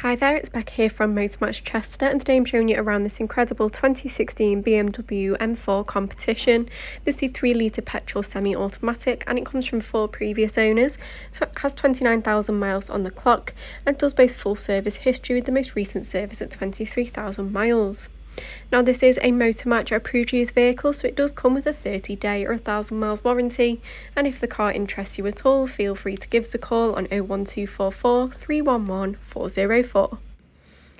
Hi there, it's Becca here from Motormatch Chester, and today I'm showing you around this incredible 2016 BMW M4 competition. This is the 3-litre petrol semi-automatic and it comes from 4 previous owners, so it has 29,000 miles on the clock and does boast full service history with the most recent service at 23,000 miles. Now this is a Motormatch approved use vehicle, so it does come with a 30-day or 1,000 miles warranty, and if the car interests you at all, feel free to give us a call on 01244 311 404.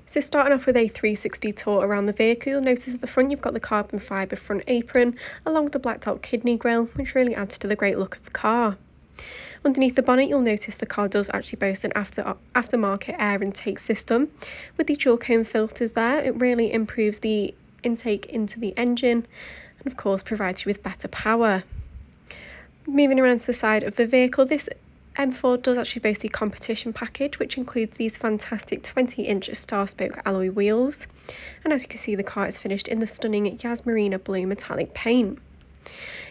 So starting off with a 360 tour around the vehicle, you'll notice at the front you've got the carbon fibre front apron along with the blacked out kidney grille, which really adds to the great look of the car. Underneath the bonnet, you'll notice the car does actually boast an aftermarket air intake system. With the dual cone filters there, it really improves the intake into the engine and of course provides you with better power. Moving around to the side of the vehicle, this M4 does actually boast the competition package, which includes these fantastic 20-inch star spoke alloy wheels. And as you can see, the car is finished in the stunning Yas Marina Blue metallic paint.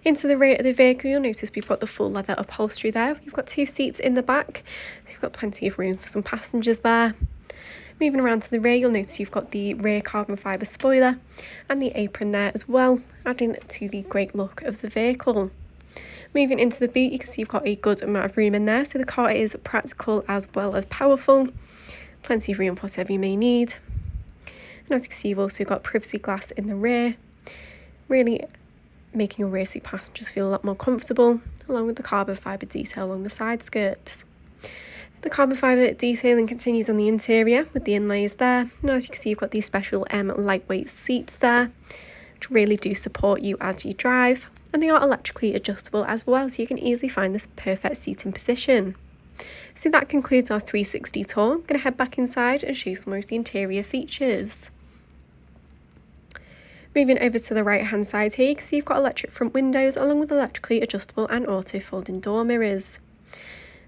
Into the rear of the vehicle, you'll notice we've got the full leather upholstery there. You've got 2 seats in the back, so you've got plenty of room for some passengers there. Moving around to the rear, you'll notice you've got the rear carbon fibre spoiler and the apron there as well, adding to the great look of the vehicle. Moving into the boot, you can see you've got a good amount of room in there, so the car is practical as well as powerful. Plenty of room for whatever you may need. And as you can see, you've also got privacy glass in the rear, really making your rear seat passengers feel a lot more comfortable, along with the carbon fibre detail along the side skirts. The carbon fibre detailing continues on the interior with the inlays there, and as you can see, you've got these special lightweight seats there, which really do support you as you drive, and they are electrically adjustable as well, so you can easily find this perfect seating position. So that concludes our 360 tour. I'm going to head back inside and show you some of the interior features. Moving over to the right hand side here, you can see you've got electric front windows along with electrically adjustable and auto folding door mirrors.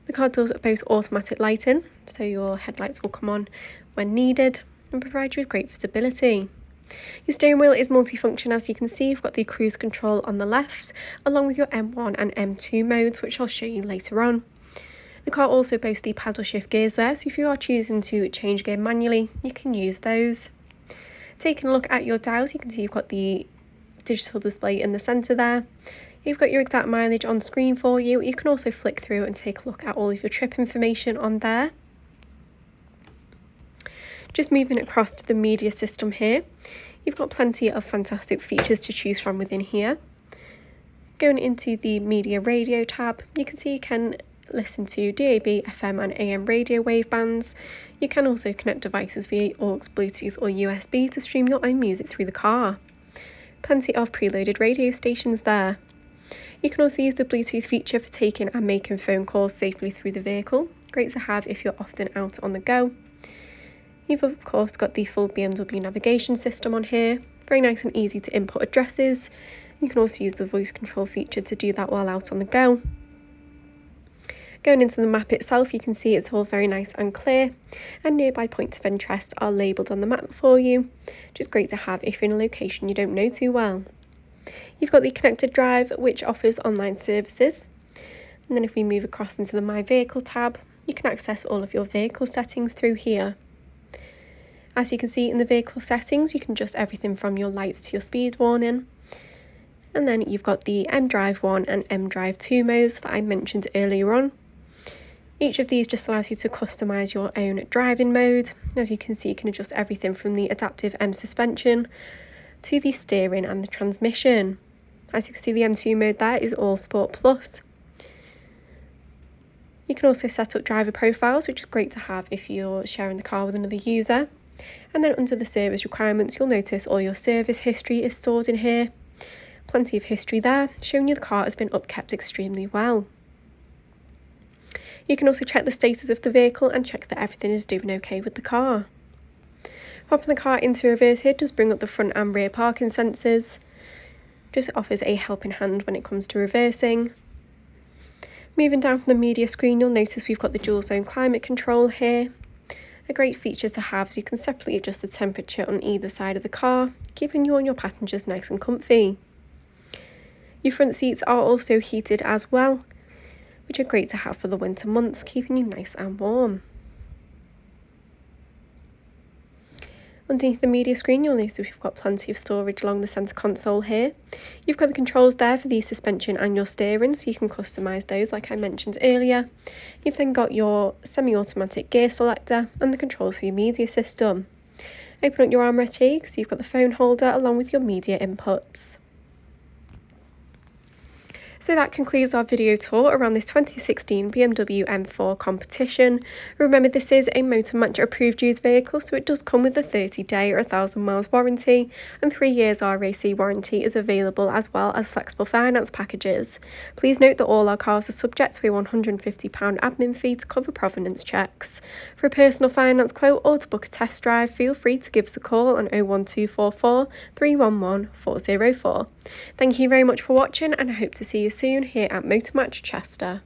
The car does boast automatic lighting, so your headlights will come on when needed and provide you with great visibility. Your steering wheel is multifunction, as you can see. You've got the cruise control on the left along with your M1 and M2 modes, which I'll show you later on. The car also boasts the paddle shift gears there, so if you are choosing to change gear manually, you can use those. Taking a look at your dials, you can see you've got the digital display in the centre there. You've got your exact mileage on screen for you. You can also flick through and take a look at all of your trip information on there. Just moving across to the media system here, you've got plenty of fantastic features to choose from within here. Going into the media radio tab, you can see you can listen to DAB, FM and AM radio wavebands. You can also connect devices via aux, Bluetooth or USB to stream your own music through the car. Plenty of preloaded radio stations there. You can also use the Bluetooth feature for taking and making phone calls safely through the vehicle. Great to have if you're often out on the go. You've of course got the full BMW navigation system on here. Very nice and easy to input addresses. You can also use the voice control feature to do that while out on the go. Going into the map itself, you can see it's all very nice and clear, and nearby points of interest are labelled on the map for you, which is great to have if you're in a location you don't know too well. You've got the connected drive, which offers online services, and then if we move across into the My Vehicle tab, you can access all of your vehicle settings through here. As you can see in the vehicle settings, you can adjust everything from your lights to your speed warning. And then you've got the M-Drive 1 and M-Drive 2 modes that I mentioned earlier on. Each of these just allows you to customise your own driving mode. As you can see, you can adjust everything from the adaptive M suspension to the steering and the transmission. As you can see, the M2 mode there is all Sport Plus. You can also set up driver profiles, which is great to have if you're sharing the car with another user. And then under the service requirements, you'll notice all your service history is stored in here. Plenty of history there, showing you the car has been upkept extremely well. You can also check the status of the vehicle and check that everything is doing okay with the car. Popping the car into reverse here does bring up the front and rear parking sensors. Just offers a helping hand when it comes to reversing. Moving down from the media screen, you'll notice we've got the dual zone climate control here. A great feature to have, so you can separately adjust the temperature on either side of the car, keeping you and your passengers nice and comfy. Your front seats are also heated as well, which are great to have for the winter months, keeping you nice and warm. Underneath the media screen, you'll notice we've got plenty of storage along the centre console here. You've got the controls there for the suspension and your steering, so you can customise those like I mentioned earlier. You've then got your semi-automatic gear selector and the controls for your media system. Open up your armrest here, so you've got the phone holder along with your media inputs. So that concludes our video tour around this 2016 BMW M4 competition. Remember, this is a Motor Match approved used vehicle, so it does come with a 30-day or 1,000 miles warranty, and 3 years RAC warranty is available, as well as flexible finance packages. Please note that all our cars are subject to a £150 admin fee to cover provenance checks. For a personal finance quote or to book a test drive, feel free to give us a call on 01244 311 404. Thank you very much for watching, and I hope to see you soon here at Motor Match Chester.